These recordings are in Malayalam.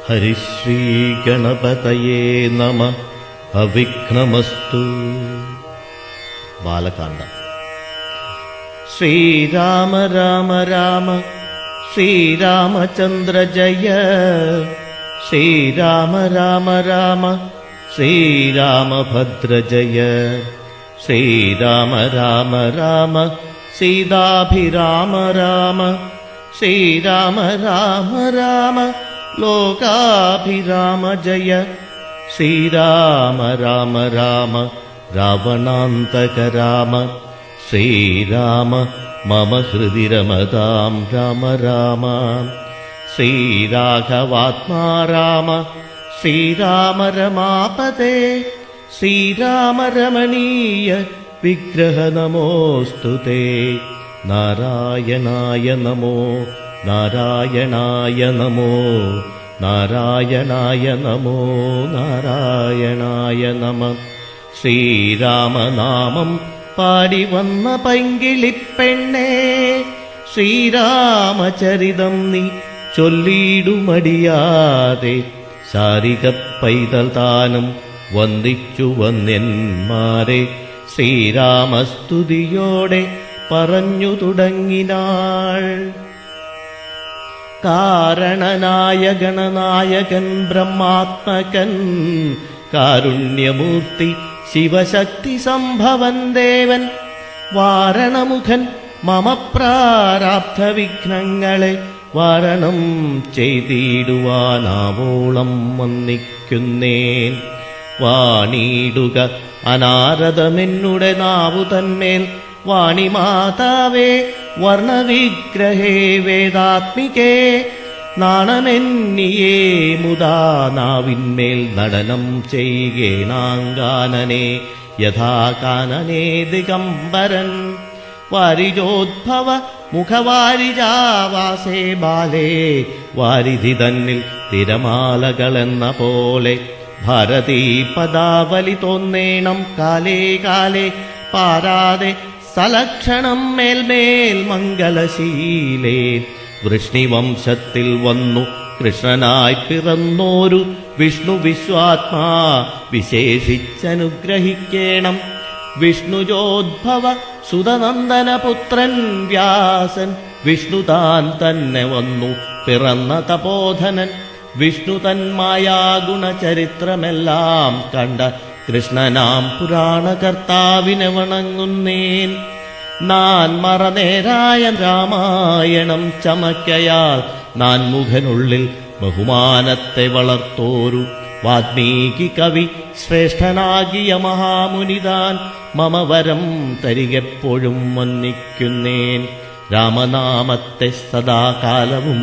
ഹരിശ്രീ ഗണപതയേ നമ. അവിഘ്നമസ്തു. ബാലകാണ്ഡം. ശ്രീരാമ രാമ രാമ ശ്രീരാമചന്ദ്ര ജയ. ശ്രീരാമ രാമ രാമ ശ്രീരാമഭദ്ര ജയ. ശ്രീരാമ രാമ രാമ സീതാഭിരാമ രാമ. ശ്രീരാമ രാമ രാമ ലോകാഭിരാമ ജയ. ശ്രീരാമ രാമ രാമ രാവണാന്തക രാമ. ശ്രീരാമ മമ ഹൃദി രമതാം രാമ രാമ. ശ്രീരാഘവാത്മാ രാമ. ശ്രീരാമ രമാപതേ. ശ്രീരാമ രമണീയ വിഗ്രഹ നമോസ്തുതേ. നാരായണായ നമോ നാരായണായ നമോ നാരായണായ നമോ നാരായണായ നമ. ശ്രീരാമനാമം പാടി വന്ന പൈങ്കിളിപ്പെണ്ണേ, ശ്രീരാമചരിതം നീ ചൊല്ലിടുമടിയാതെ. ശാരിക പൈതൽ താനും വന്ദിച്ചു വന്യന്മാരെ ശ്രീരാമസ്തുതിയോടെ പറഞ്ഞു തുടങ്ങിനാൾ. കാരണനായ ഗണനായകൻ ബ്രഹ്മാത്മകൻ കാരുണ്യമൂർത്തി ശിവശക്തി സംഭവൻ ദേവൻ. വാരണമുഖൻ മമ പ്രാരാബ്ധ വിഘ്നങ്ങളെ വാരണം ചെയ്തിടുവാനാവോളം വന്നിക്കുന്നേൻ. വാണിടുക അനാരതമെന്നുടെ നാവു തന്മേൽ. വാണിമാതാവേ വർണ്ണവിഗ്രഹേ വേദാത്മികേ. നാണമെന്നിയേ മുദാ നാവിന്മേൽ നടനം ചെയ്യേണാങ്കാനനെ യഥാകാനനെ ദിഗംബരൻ. വാരിജോദ്ഭവ മുഖവാരിജാവാസേ ബാലേ. വാരിധി തന്നിൽ തിരമാലകളെന്ന പോലെ ഭാരതീ പദാവലി തോന്നേണം കാലേ കാലേ. പാരാതെ സലക്ഷണം മേൽമേൽ മംഗലശീലേ. വൃഷ്ണിവംശത്തിൽ വന്നു കൃഷ്ണനായി പിറന്നോരു വിഷ്ണു വിശ്വാത്മാ വിശേഷിച്ചനുഗ്രഹിക്കേണം. വിഷ്ണുജോദ്ഭവ സുതനന്ദനപുത്രൻ വ്യാസൻ. വിഷ്ണു താൻ തന്നെ വന്നു പിറന്ന തപോധനൻ. വിഷ്ണു തന്മായാ ഗുണചരിത്രമെല്ലാം കണ്ട കൃഷ്ണനാം പുരാണകർത്താവിനെ വണങ്ങുന്നേൻ. നാൻ മറനേരായ രാമായണം ചമക്കയാൽ നാൻമുഖനുള്ളിൽ ബഹുമാനത്തെ വളർത്തോരു വാൽമീകി കവി ശ്രേഷ്ഠനാകിയ മഹാമുനിതാൻ മമ വരം തരികെപ്പോഴും വന്ദിക്കുന്നേൻ. രാമനാമത്തെ സദാകാലവും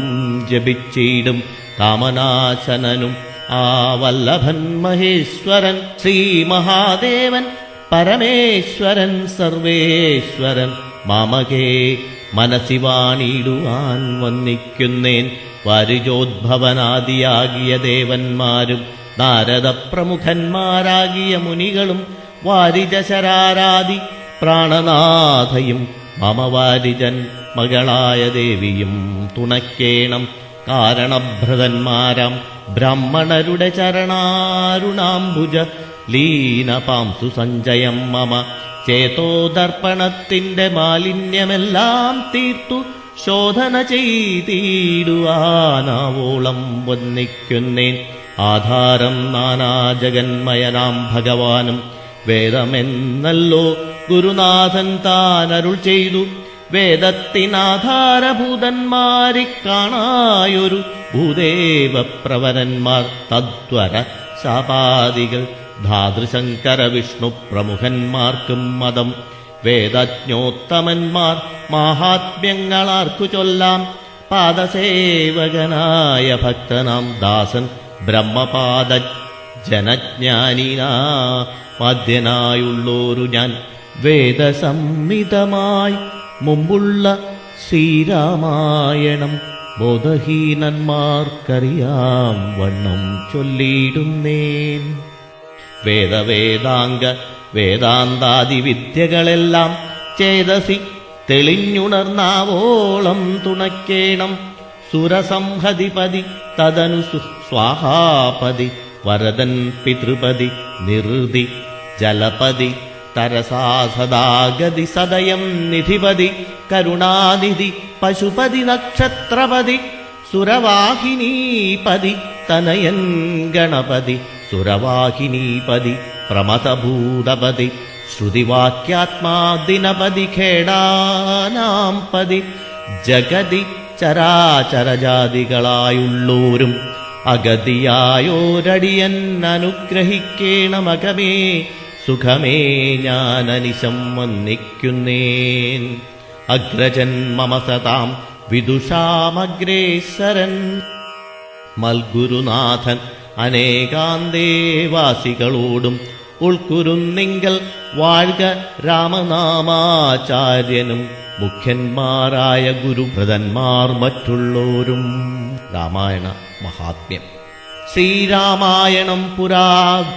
ജപിച്ചിടും കാമനാശനനും ആ വല്ലഭൻ മഹേശ്വരൻ. ശ്രീ മഹാദേവൻ പരമേശ്വരൻ സർവേശ്വരൻ മാമകേ മനസ്സി വാണിടുവാൻ വന്ദിക്കുന്നേൻ. വാരിജോദ്ഭവനാദിയാകിയ ദേവന്മാരും നാരദ പ്രമുഖന്മാരാകിയ മുനികളും വാരിജശരാരാദി പ്രാണനാഥയും മമ വാരിജൻ മകളായ ദേവിയും തുണക്കേണം. കാരണഭ്രതന്മാരാം ബ്രാഹ്മണരുടെ ചരണാരുണാംബുജ ലീനപാംസു സഞ്ജയം മമ. ചേതോദർപ്പണത്തിന്റെ മാലിന്യമെല്ലാം തീർത്തു ശോധന ചെയ്തിടുവാനാവോളം വന്ദിക്കുന്നേൻ. ആധാരം നാനാജഗന്മയനാം ഭഗവാനും വേദമെന്നല്ലോ ഗുരുനാഥൻ താനരുൾ ചെയ്തു. വേദത്തിനാധാരഭൂതന്മാരെ കാണായൊരു ഭൂദേവപ്രവരന്മാർ തദ്വര ശാപാദികൾ ധാതൃശങ്കര വിഷ്ണു പ്രമുഖന്മാർക്കും മതം. വേദജ്ഞോത്തമന്മാർ മാഹാത്മ്യങ്ങളാർക്കു ചൊല്ലാം. പാദസേവകനായ ഭക്തനാം ദാസൻ ബ്രഹ്മപാദ ജനജ്ഞാനിനാ മാധ്യനായുള്ളോരു ഞാൻ. വേദസംഹിതമായി മുമ്പുള്ള ശ്രീരാമായണം ബോധഹീനന്മാർക്കറിയാം വണ്ണം ചൊല്ലിയിടുന്നേൻ. വേദവേദാംഗ വേദാന്താദി വിദ്യകളെല്ലാം ചേതസി തെളിഞ്ഞുണർന്നാവോളം തുണക്കേണം. സുരസംഹതിപതി തദനു സ്വാഹാപതി വരദൻ പിതൃപതി നിറുതി ജലപതി തരസാ സദാഗതി സദയം നിധിപതി കരുണാനിധി പശുപതി നക്ഷത്രപതി സുരവാഹിനീപതി തനയൻ ഗണപതി സുരവാഹിനീപതി പ്രമഥഭൂതപതി ശ്രുതിവാക്യാത്മാ ദിനപതി ഖേടാനാം പതി ജഗതി ചരാചരജാതികളായുള്ളോരും അഗതിയായോരടിയൻ അനുഗ്രഹിക്കേണമകമേ സുഖമേ ഞാനനിശം വന്ദിക്കുന്നേൻ. അഗ്രജൻ മമ സതാം വിദുഷാമഗ്രേസരൻ മൽഗുരുനാഥൻ അനേകാന്തേവാസികളോടും ഉൾക്കുരുന്നിങ്കൽ വാഴ്ക രാമനാമാചാര്യനും മുഖ്യന്മാരായ ഗുരുഭൃതന്മാർ മറ്റുള്ളോരും. രാമായണ മഹാത്മ്യം. ശ്രീരാമായണം പുരാ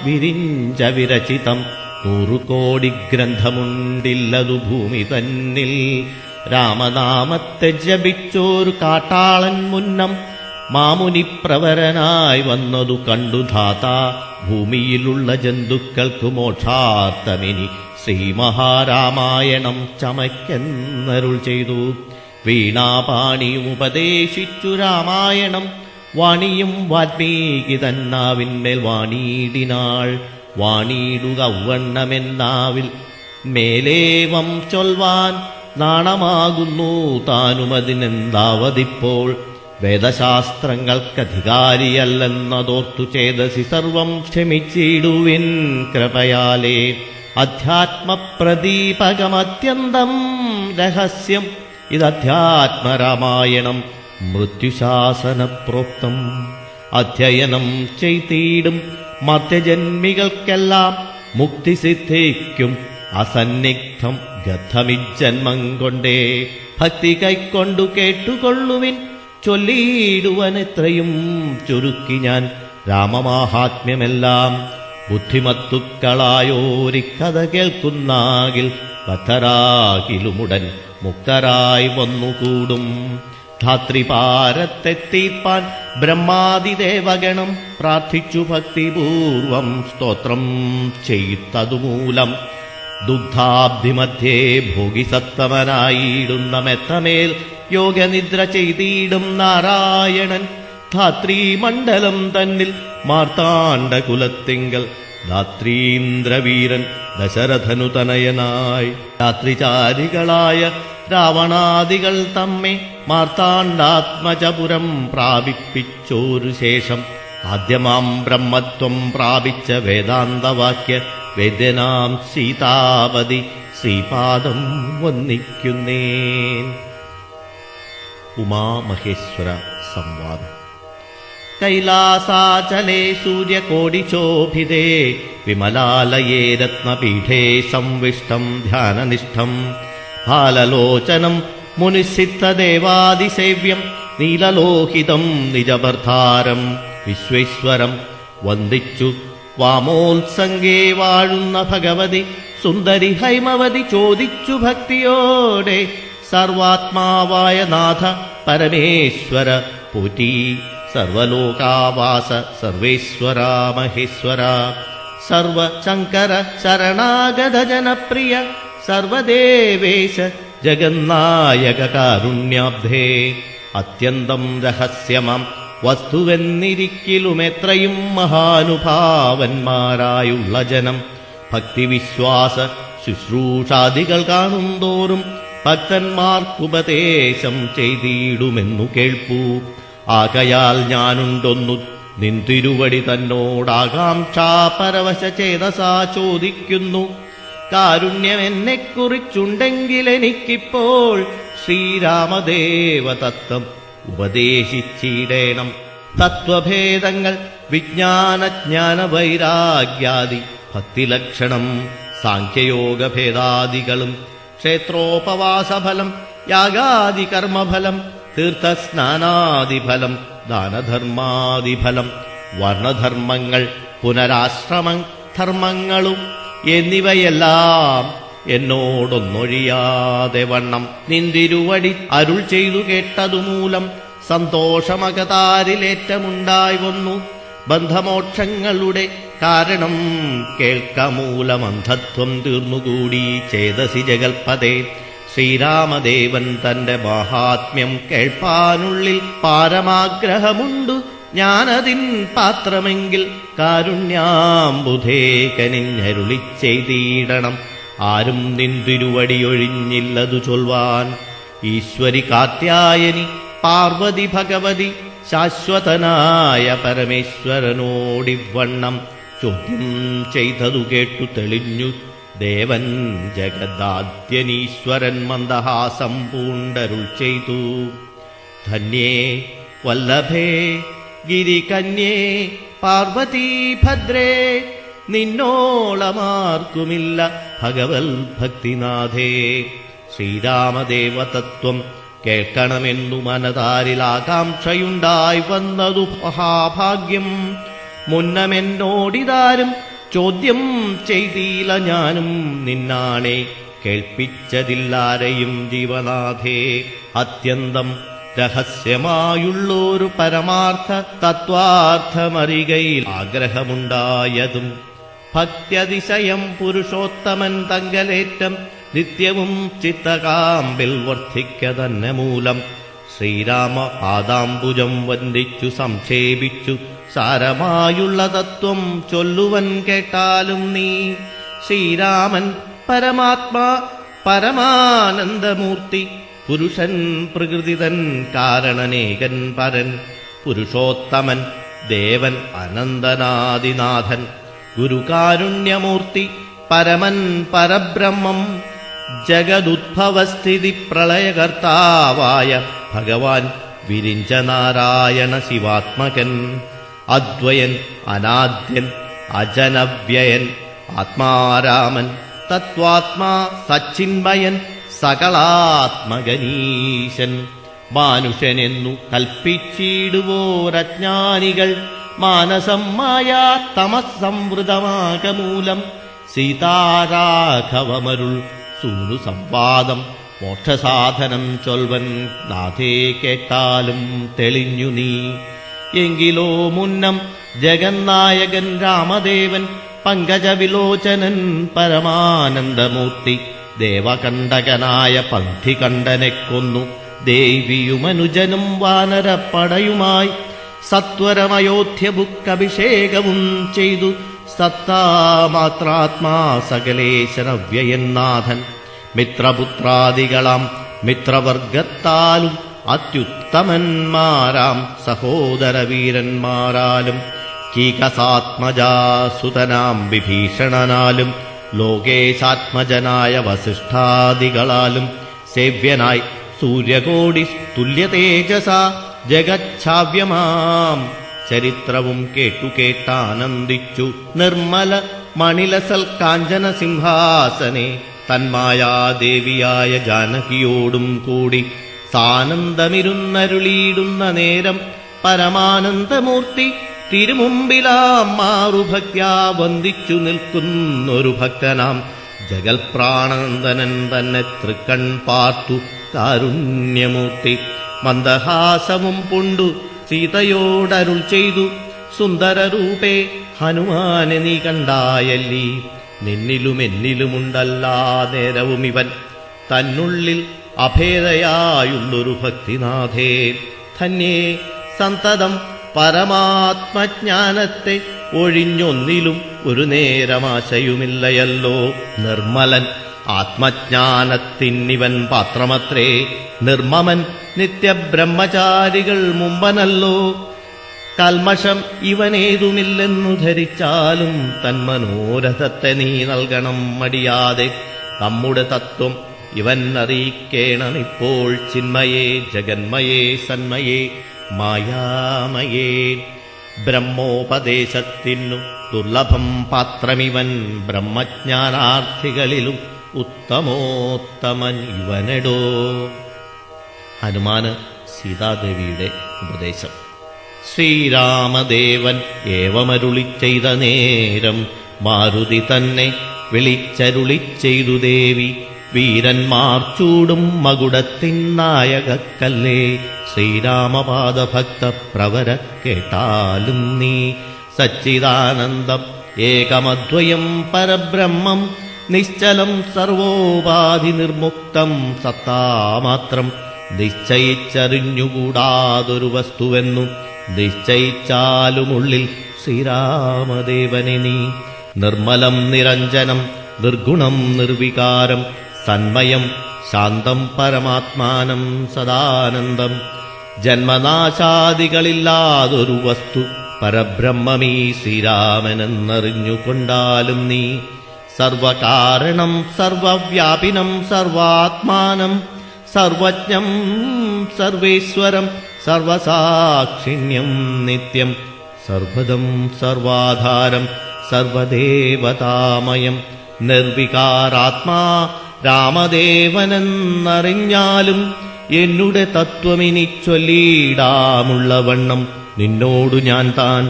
വിരിഞ്ച വിരചിതം 100 കോടി ഗ്രന്ഥമുണ്ടില്ലതു ഭൂമി തന്നിൽ. രാമനാമത്തെ ജപിച്ചോരു കാട്ടാളൻ മുന്നം മാമുനിപ്രവരനായി വന്നതു കണ്ടു ധാത. ഭൂമിയിലുള്ള ജന്തുക്കൾക്കു മോക്ഷാർത്ഥമിനി ശ്രീമഹാരാമായണം ചമയ്ക്കെന്നരുൾ ചെയ്തു. വീണാപാണിയും ഉപദേശിച്ചു രാമായണം. വാണിയും വാൽമീകി തന്നാവിന്മേൽ വാണിയിടിനാൾ. വാണിയിടുക ഔവണ്ണമെന്നാവിൽ മേലേവം ചൊൽവാൻ നാണമാകുന്നു താനുമതിനെന്താവതിപ്പോൾ. വേദശാസ്ത്രങ്ങൾക്കധികാരിയല്ലെന്നതോർത്തു ചേതസി സർവം ക്ഷമിച്ചിടുവിൻ കൃപയാലേ. അധ്യാത്മപ്രദീപകമത്യന്തം രഹസ്യം ഇതധ്യാത്മരാമായണം മൃത്യുശാസനപ്രോക്തം. അധ്യയനം ചെയ്തിടും മർത്യജന്മികൾക്കെല്ലാം മുക്തി സിദ്ധിക്കും അസന്നിഗ്ധം ഗദ്ധമിജ്ജന്മം കൊണ്ടേ. ഭക്തി കൈക്കൊണ്ടു കേട്ടുകൊള്ളുവിൻ ചൊല്ലിയിടുവനെത്രയും ചുരുക്കി ഞാൻ രാമമാഹാത്മ്യമെല്ലാം. ബുദ്ധിമത്തുക്കളായോരിക്കഥ കേൾക്കുന്നാകിൽ ബദ്ധരാകിലുമുടൻ മുക്തരായി വന്നുകൂടും. ധാത്രിപാരത്തെത്തിപ്പാൻ ബ്രഹ്മാദിദേവഗണം പ്രാർത്ഥിച്ചു ഭക്തിപൂർവം സ്തോത്രം ചെയ്തതുമൂലം. ദുഗ്ധാബ്ധിമധ്യേ ഭോഗിസത്തമനായിടുന്ന മെത്തമേൽ യോഗനിദ്ര ചെയ്തിടും നാരായണൻ. ധാത്രീമണ്ഡലം തന്നിൽ മാർത്താണ്ഡകുലത്തിങ്കൽ ധാത്രീന്ദ്രവീരൻ ദശരഥനു തനയനായി. രാത്രിചാരികളായ രാവണാദികൾ തമ്മെ മാർത്താണ്ഡാത്മജപുരം പ്രാപിപ്പിച്ചോരു ശേഷം ആദ്യമാം ബ്രഹ്മത്വം പ്രാപിച്ച വേദാന്തവാക്യ വേദ്യനാം സീതാപതി ശ്രീപാദം വന്ദിക്കുന്നേൻ. ഉമാമഹേശ്വര സംവാദം. കൈലാസാചലേ സൂര്യകോടിശോഭിതേ വിമലാലയേ രത്നപീഠേ സംവിഷ്ടം ധ്യാനനിഷ്ഠം. ഭാലലോചനം മുനിസിദ്ധദേവാദിസേവ്യം നീലലോഹിതം നിജഭർത്താരം വിശ്വേശ്വരം വന്ദിച്ചു വാമോത്സംഗേ വാഴുന്ന ഭഗവതി സുന്ദരി ഹൈമവതി ചോദിച്ചു ഭക്തിയോടെ. സർവാത്മാവായ നാഥ പരമേശ്വര പോറ്റി. സർവലോകാവാസ സർവേശ്വര മഹേശ്വര. സർവശങ്കര ശരണാഗത ജനപ്രിയ സർവദേവേശ ജഗന്നായക കാരുണ്യാബ്ധേ. അത്യന്തം രഹസ്യമം വസ്തുവെന്നിരിക്കലുമെത്രയും മഹാനുഭാവന്മാരായുള്ള ജനം ഭക്തിവിശ്വാസ ശുശ്രൂഷാദികൾ കാണുന്തോറും ഭക്തന്മാർക്കുപദേശം ചെയ്തിടുമെന്നു കേൾപ്പൂ. ആകയാൽ ഞാനുണ്ടൊന്നു നിന്തിരുവടി തന്നോടാകാംക്ഷാപരവശ ചേതസാ ചോദിക്കുന്നു. കാരുണ്യമെന്നെക്കുറിച്ചുണ്ടെങ്കിലെനിക്കിപ്പോൾ ശ്രീരാമദേവതത്വം ഉപദേശിച്ചിടേണം. തത്വഭേദങ്ങൾ വിജ്ഞാനജ്ഞാന വൈരാഗ്യാദി ഭക്തിലക്ഷണം സാഖ്യയോഗഭേദാദികളും ക്ഷേത്രോപവാസഫലം യാഗാദി കർമ്മഫലം തീർത്ഥസ്നാനാദിഫലം ദാനധർമാദിഫലം വർണ്ണധർമ്മങ്ങൾ പുനരാശ്രമ ധർമ്മങ്ങളും എന്നിവയെല്ലാം എന്നോടൊന്നൊഴിയാതെ വണ്ണം നിന്തിരുവടി അരുൾ ചെയ്തു കേട്ടതുമൂലം സന്തോഷമകതാരിലേറ്റമുണ്ടായി വന്നു. ബന്ധമോക്ഷങ്ങളുടെ കാരണം കേൾക്കമൂലമന്ധത്വം തീർന്നുകൂടി ചേതസി ജഗൽപതേ. ശ്രീരാമദേവൻ തന്റെ മാഹാത്മ്യം കേൾപ്പാനുള്ളിൽ പാരമാഗ്രഹമുണ്ടു. ഞാനതിൻ പാത്രമെങ്കിൽ കാരുണ്യാംബുധേ കനിഞ്ഞരുളിച്ചെയ്തിടണം. ആരും നിന്തിരുവടിയൊഴിഞ്ഞില്ലതു ചൊൽവാൻ. ഈശ്വരി കാർത്യായനി പാർവതി ഭഗവതി ശാശ്വതനായ പരമേശ്വരനോടിവണ്ണം ചോദ്യം ചെയ്തതു കേട്ടു തെളിഞ്ഞു ദേവൻ. ജഗദാദ്യനീശ്വരൻ മന്ദഹാസം പൂണ്ടരുൾ ചെയ്തു. ധന്യേ വല്ലഭേ ഗിരികന്യേ പാർവതീ ഭദ്രേ, നിന്നോളമാർക്കുമില്ല ഭഗവൽ ഭക്തിനാഥേ. ശ്രീരാമദേവതത്വം കേൾക്കണമെന്നു മനതാരിൽ ആകാംക്ഷയുണ്ടായി വന്നതു മഹാഭാഗ്യം. മുന്നമെന്നോടിതാരും ചോദ്യം ചെയ്തില്ല, ഞാനും നിന്നാണേ കേൾപ്പിച്ചതില്ലാരെയും ജീവനാഥേ. അത്യന്തം രഹസ്യമായുള്ളൊരു പരമാർത്ഥ തത്വാർത്ഥമറികയിൽ ആഗ്രഹമുണ്ടായതും ഭക്ത്യതിശയം പുരുഷോത്തമൻ തങ്കലേറ്റം നിത്യവും ചിത്തകാമ്പിൽ വർദ്ധിക്ക തന്നെ മൂലം. ശ്രീരാമ പാദാംബുജം വന്ദിച്ചു സംക്ഷേപിച്ചു സാരമായുള്ള തത്വം ചൊല്ലുവൻ കേട്ടാലും നീ. ശ്രീരാമൻ പരമാത്മാ പരമാനന്ദമൂർത്തി, പുരുഷൻ പ്രകൃതിതൻ കാരണനേകൻ പരൻ, പുരുഷോത്തമൻ ദേവൻ അനന്തനാദിനാഥൻ, ഗുരുകാരുണ്യമൂർത്തി പരമൻ പരബ്രഹ്മം, ജഗദുദ്ഭവസ്ഥിതി പ്രളയകർത്താവായ ഭഗവാൻ വിരിഞ്ച നാരായണ ശിവാത്മകൻ, അദ്വയൻ അനാദ്യൻ അജനവ്യയൻ, ആത്മാരാമൻ തത്വാത്മാ സച്ചിന്മയൻ, സകളാത്മകനീശൻ. മാനുഷനെന്നു കൽപ്പിച്ചിടുവോരജ്ഞാനികൾ മാനസം മായാ തമസ്സംവൃതമാകമൂലം. സീതാരാഘവമരുൾ സൂനു സംവാദം മോക്ഷസാധനം ചൊൽവൻ നാഥേ കേട്ടാലും തെളിഞ്ഞു നീ. എങ്കിലോ മുന്നം ജഗന്നായകൻ രാമദേവൻ പങ്കജവിലോചനൻ പരമാനന്ദമൂർത്തി ദേവകണ്ഠകനായ പന്ഥികണ്ഠനെ കൊന്നു. ദേവിയുമനുജനും വാനരപ്പടയുമായി സത്വരമയോധ്യബുക്കഭിഷേകവും ചെയ്തു. സത്താമാത്രാത്മാ സകലേശനവ്യയന്നാഥൻ മിത്രപുത്രാദികളാം മിത്രവർഗത്താലും അത്യുത്തമന്മാരാം സഹോദരവീരന്മാരാലും കീകസാത്മജാസുതനാം വിഭീഷണനാലും ലോകേശാത്മജനായ വസിഷ്ഠാദികളാലും സേവ്യനായി സൂര്യകോടി തുല്യതേജസ ജഗച്ഛാവ്യമാം ചരിത്രവും കേട്ടാനന്ദിച്ചു. നിർമ്മല മണിലസൽ കാഞ്ചന സിംഹാസനെ തന്മായാദേവിയായ ജാനകിയോടും കൂടി സാനന്ദമിരുന്നരുളിയിടുന്ന നേരം പരമാനന്ദമൂർത്തി തിരുമുമ്പിലാം മാറുഭക്ത്യാ വന്ദിച്ചു നിൽക്കുന്നൊരു ഭക്തനാം ജഗൽപ്രാണനന്ദനൻ തന്നെ തൃക്കൺ പാർത്തു കാരുണ്യമൂർത്തി. മന്ദഹാസവും പുണ്ടു സീതയോടരുൾ ചെയ്തു, സുന്ദരരൂപേ ഹനുമാനെ നീ കണ്ടായല്ലീ. നിന്നിലും എന്നിലുമുണ്ടല്ലാ നേരവും ഇവൻ തന്നുള്ളിൽ അഭേദയായുള്ളൊരു ഭക്തിനാഥേ. ധന്യേ സന്തതം പരമാത്മജ്ഞാനത്തെ ഒഴിഞ്ഞൊന്നിലും ഒരു നേരമാശയുമില്ലയല്ലോ. നിർമ്മലൻ ആത്മജ്ഞാനത്തിനിവൻ പാത്രമത്രേ. നിർമ്മമൻ നിത്യബ്രഹ്മചാരികൾ മുമ്പനല്ലോ. കൽമഷം ഇവനേതുമില്ലെന്നു ധരിച്ചാലും തന്മനോരഥത്തെ നീ നൽകണം മടിയാതെ. നമ്മുടെ തത്വം ഇവൻ അറിയിക്കേണമിപ്പോൾ. ചിന്മയേ ജഗന്മയേ സന്മയേ മായാമയേ. ബ്രഹ്മോപദേശത്തിനു ദുർലഭം പാത്രമിവൻ, ബ്രഹ്മജ്ഞാനാർത്ഥികളിലും ഉത്തമോത്തമൻ ഇവനെടോ. ഹനുമാന് സീതാദേവിയുടെ ഉപദേശം. ശ്രീരാമദേവൻ ഏവമരുളി ചെയ്ത നേരം മാരുതി തന്നെ വിളിച്ചരുളി ചെയ്തു ദേവി. വീരന്മാർ ചൂടും മകുടത്തിൻ നായകക്കല്ലേ, ശ്രീരാമപാദഭക്ത പ്രവര കേട്ടാലും നീ. സച്ചിദാനന്ദം ഏകമദ്വയം പരബ്രഹ്മം, നിശ്ചലം സർവോപാധി നിർമുക്തം സത്താമാത്രം. നിശ്ചയിച്ചറിഞ്ഞുകൂടാതൊരു വസ്തുവെന്നു നിശ്ചയിച്ചാലുമുള്ളിൽ ശ്രീരാമദേവനെ നീ. നിർമ്മലം നിരഞ്ജനം നിർഗുണം നിർവികാരം, സന്മയം ശാന്തം പരമാത്മാനം സദാനന്ദം. ജന്മനാശാദികളില്ലാതൊരു വസ്തു പരബ്രഹ്മമീ ശ്രീരാമനെന്നറിഞ്ഞുകൊണ്ടാലും നീ. സർവകാരണം സർവവ്യാപിനം സർവാത്മാനം, സർവജ്ഞം സർവേശ്വരം സർവസാക്ഷിണ്യം നിത്യം. സർവദം സർവാധാരം സർവദേവതാമയം, നിർവികാരാത്മാ രാമദേവനെന്നറിഞ്ഞാലും എന്നുടെ തത്വമിനി ചൊല്ലിയിടാമുള്ളവണ്ണം നിന്നോടു ഞാൻ താൻ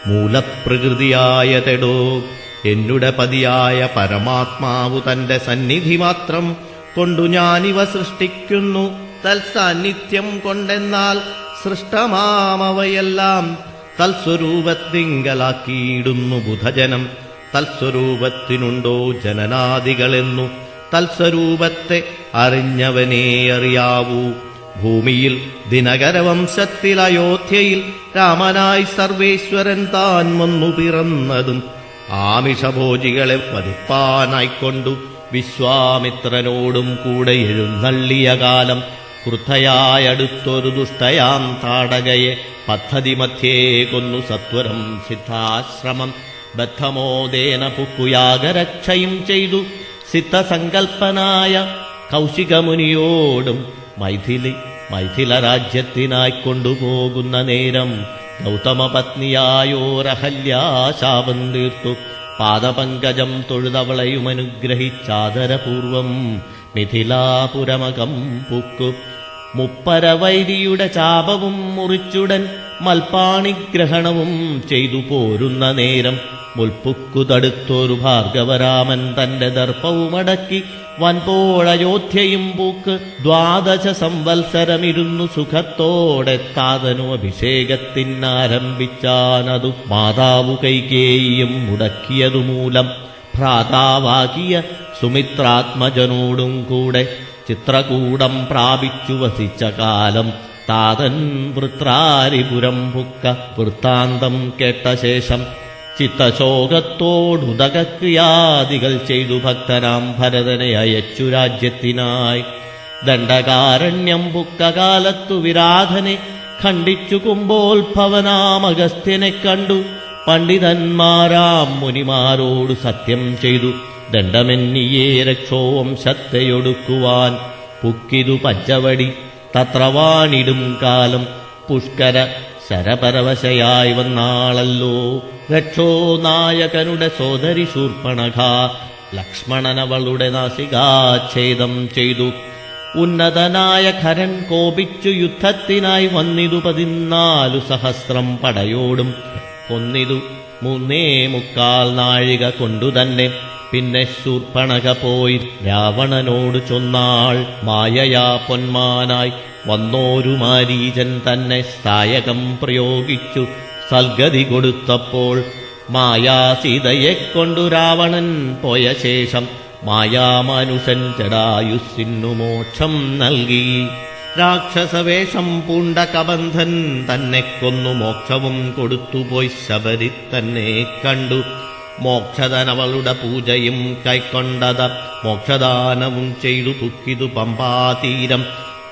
മൂലപ്രകൃതിയായതെടോ. എന്നുടെ പതിയായ പരമാത്മാവു തന്റെ സന്നിധി മാത്രം കൊണ്ടു ഞാനിവ സൃഷ്ടിക്കുന്നു. തൽസാന്നിധ്യം കൊണ്ടെന്നാൽ സൃഷ്ടമാമവയെല്ലാം തൽസ്വരൂപത്തിങ്കലാക്കിയിടുന്നു ബുധജനം. തൽസ്വരൂപത്തിനുണ്ടോ ജനനാദികളെന്നു, തൽസ്വരൂപത്തെ അറിഞ്ഞവനേ അറിയാവൂ. ഭൂമിയിൽ ദിനകരവംശത്തിൽ അയോധ്യയിൽ രാമനായി സർവേശ്വരൻ താൻ വന്നു പിറന്നതും ആമിഷഭോജികളെ വധിപ്പാനായിക്കൊണ്ടു വിശ്വാമിത്രനോടും കൂടെ എഴുന്നള്ളിയ കാലം. ക്രുദ്ധയായടുത്തൊരു ദുഷ്ടയാം താടകയെ പദ്ധതി മധ്യേ കൊന്നു സത്വരം സിദ്ധാശ്രമം. ബദ്ധമോദേന പുക്കുയാഗരക്ഷയും ചെയ്തു സിദ്ധസങ്കൽപ്പനായ കൗശികമുനിയോടും മൈഥില രാജ്യത്തിനായി കൊണ്ടുപോകുന്ന നേരം ഗൗതമപത്നിയായോരഹല്യാശാപം തീർത്തു. പാദപങ്കജം തൊഴുതവളയുമനുഗ്രഹിച്ചാദരപൂർവം മിഥിലാപുരമകം പുക്കു. മുപ്പരവൈരിയുടെ ചാപവും മുറിച്ചുടൻ മൽപ്പാണിഗ്രഹണവും ചെയ്തു പോരുന്ന നേരം മുൽപ്പുക്കു തടുത്തൊരു ഭാർഗവരാമൻ തന്റെ ദർപ്പവുമടക്കി വൻപോഴയോധ്യയും പൂക്ക് 12 സംവത്സരമിരുന്നു സുഖത്തോടെ താതനു അഭിഷേകത്തിനാരംഭിച്ചാനതു മാതാവു കൈകേയിയും മുടക്കിയതുമൂലം ഭ്രാതാവാകിയ സുമിത്രാത്മജനോടും കൂടെ ചിത്രകൂടം പ്രാപിച്ചു വസിച്ച കാലം. താതൻ വൃത്രാരിപുരം പുക്ക വൃത്താന്തം കേട്ട ശേഷം ചിത്തശോകത്തോടുദകക്രിയാദികൾ ചെയ്തു ഭക്തനാം ഭരതനെ അയച്ചു രാജ്യത്തിനായി. ദണ്ഡകാരണ്യം പുക്ക കാലത്തു വിരാധനെ ഖണ്ഡിച്ചു കുംഭോത്ഭവനാം അഗസ്ത്യനെ കണ്ടു. പണ്ഡിതന്മാരാം മുനിമാരോട് സത്യം ചെയ്തു ദണ്ഡമെന്നിയേ രക്ഷോവംശത്തെയൊടുക്കുവാൻ. പുക്കിതു പഞ്ചവടി തത്ര വാണിടും കാലം പുഷ്കര ശരപരവശയായി വന്നാളല്ലോ. രക്ഷോ നായകനുടെ സോദരി ശൂർപ്പണഖ ലക്ഷ്മണനവളുടെ നാസികാച്ഛേദം ചെയ്തു. ഉന്നതനായ ഖരൻ കോപിച്ചു യുദ്ധത്തിനായി വന്നിതു 14 സഹസ്രം പടയോടും. കൊന്നിതു 3.25 നാഴിക കൊണ്ടുതന്നെ. പിന്നെ ശൂർപ്പണഖ പോയി രാവണനോട് ചൊന്നാൾ, മായയാ പൊന്മാനായി വന്നോരു മാരീചൻ തന്നെ സായകം പ്രയോഗിച്ചു സൽഗതി കൊടുത്തപ്പോൾ മായാസീതയെക്കൊണ്ടു രാവണൻ പോയ ശേഷം മായാമാനുഷൻ ജടായുസ്സിനു മോക്ഷം നൽകി. രാക്ഷസവേഷം പൂണ്ട കബന്ധൻ തന്നെ കൊന്നു മോക്ഷവും കൊടുത്തുപോയി ശബരി തന്നെ കണ്ടു. മോക്ഷധനവളുടെ പൂജയും കൈക്കൊണ്ടത മോക്ഷദാനവും ചെയ്തു തുക്കിതു പമ്പാതീരം.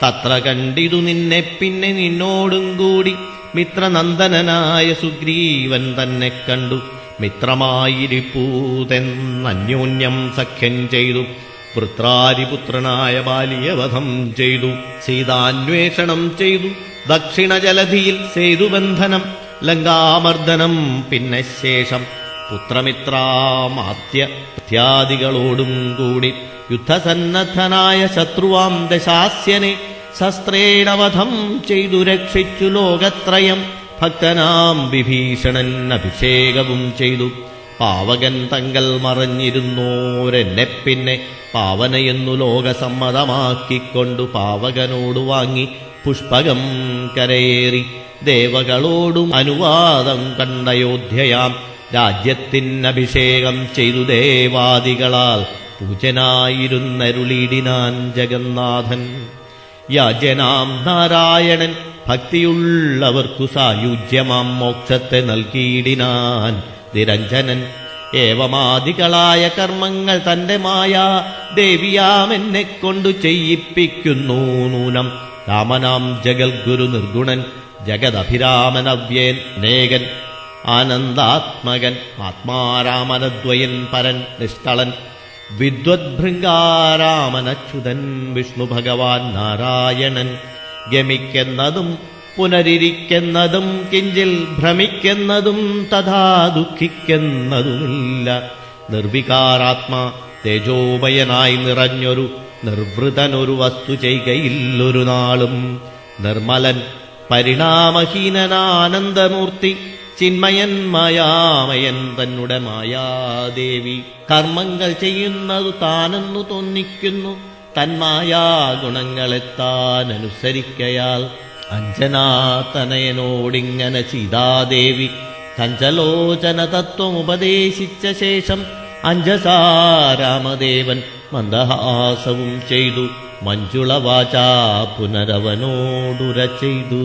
തത്ര കണ്ടിതു നിന്നെ പിന്നെ നിന്നോടും കൂടി മിത്രനന്ദനായ സുഗ്രീവൻ തന്നെ കണ്ടു. മിത്രമായിരിപ്പൂതെന്നന്യോന്യം സഖ്യം ചെയ്തു. വൃത്രാരിപുത്രനായ ബാലിയവധം ചെയ്തു. സീതാന്വേഷണം ചെയ്തു. ദക്ഷിണജലധിയിൽ സേതുബന്ധനം ലങ്കാമർദ്ദനം. പിന്നെ ശേഷം പുത്രമിത്രാമാത്യത്യാദികളോടും കൂടി യുദ്ധസന്നദ്ധനായ ശത്രുവാം ദശാസ്യനെ ശസ്ത്രേണവധം ചെയ്തു രക്ഷിച്ചു ലോകത്രയം. ഭക്തനാം വിഭീഷണൻ അഭിഷേകവും ചെയ്തു. പാവകൻ തങ്കൽ മറഞ്ഞിരുന്നോരെന്നെ പിന്നെ പാവനയെന്നു ലോകസമ്മതമാക്കിക്കൊണ്ടു പാവകനോടു വാങ്ങി പുഷ്പകം കരയേറി ദേവകളോടും അനുവാദം കണ്ടയോധ്യയാം രാജ്യത്തിനഭിഷേകം ചെയ്തു ദേവാദികളാൽ പൂജനായിരുന്നരുളിടിനാൻ ജഗന്നാഥൻ. യാജ്യനാം നാരായണൻ ഭക്തിയുള്ളവർക്കു സായുജ്യമാം മോക്ഷത്തെ നൽകിയിടിനാൻ നിരഞ്ജനൻ. ഏവമാദികളായ കർമ്മങ്ങൾ തന്റെ മായാ ദേവിയാമെന്നെക്കൊണ്ടു ചെയ്യിപ്പിക്കുന്നു നൂനം. രാമനാം ജഗൽഗുരു നിർഗുണൻ ജഗദഭിരാമനവ്യേൻ അനേകൻ ആനന്ദാത്മകൻ ആത്മാരാമനദ്വയൻ പരൻ നിഷ്കളൻ വിദ്വദ്ഭൃംഗാരാമനച്യുതൻ വിഷ്ണു ഭഗവാൻ നാരായണൻ. ഗമിക്കുന്നതും പുനരിരിക്കുന്നതും കിഞ്ചിൽ ഭ്രമിക്കുന്നതും തഥാ ദുഃഖിക്കുന്നതുമില്ല. നിർവികാരാത്മാ തേജോമയനായി നിറഞ്ഞൊരു നിർവൃതനൊരു വസ്തു ചെയ്കയില്ലൊരു നാളും. നിർമ്മലൻ പരിണാമഹീനനാനന്ദമൂർത്തി ചിന്മയൻ മായാമയൻ തന്നെ മായാദേവി. കർമ്മങ്ങൾ ചെയ്യുന്നതു താനെന്നു തോന്നിക്കുന്നു തന്മായാ ഗുണങ്ങളെ താൻ അനുസരിക്കയാൽ. അഞ്ജനാതനയനോടിങ്ങനെ സീതാദേവി ചഞ്ചലോചന തത്വമുപദേശിച്ച ശേഷം അഞ്ജസാ രാമദേവൻ മന്ദഹാസവും ചെയ്തു മഞ്ജുളവാചാ പുനരവനോടുര ചെയ്തു.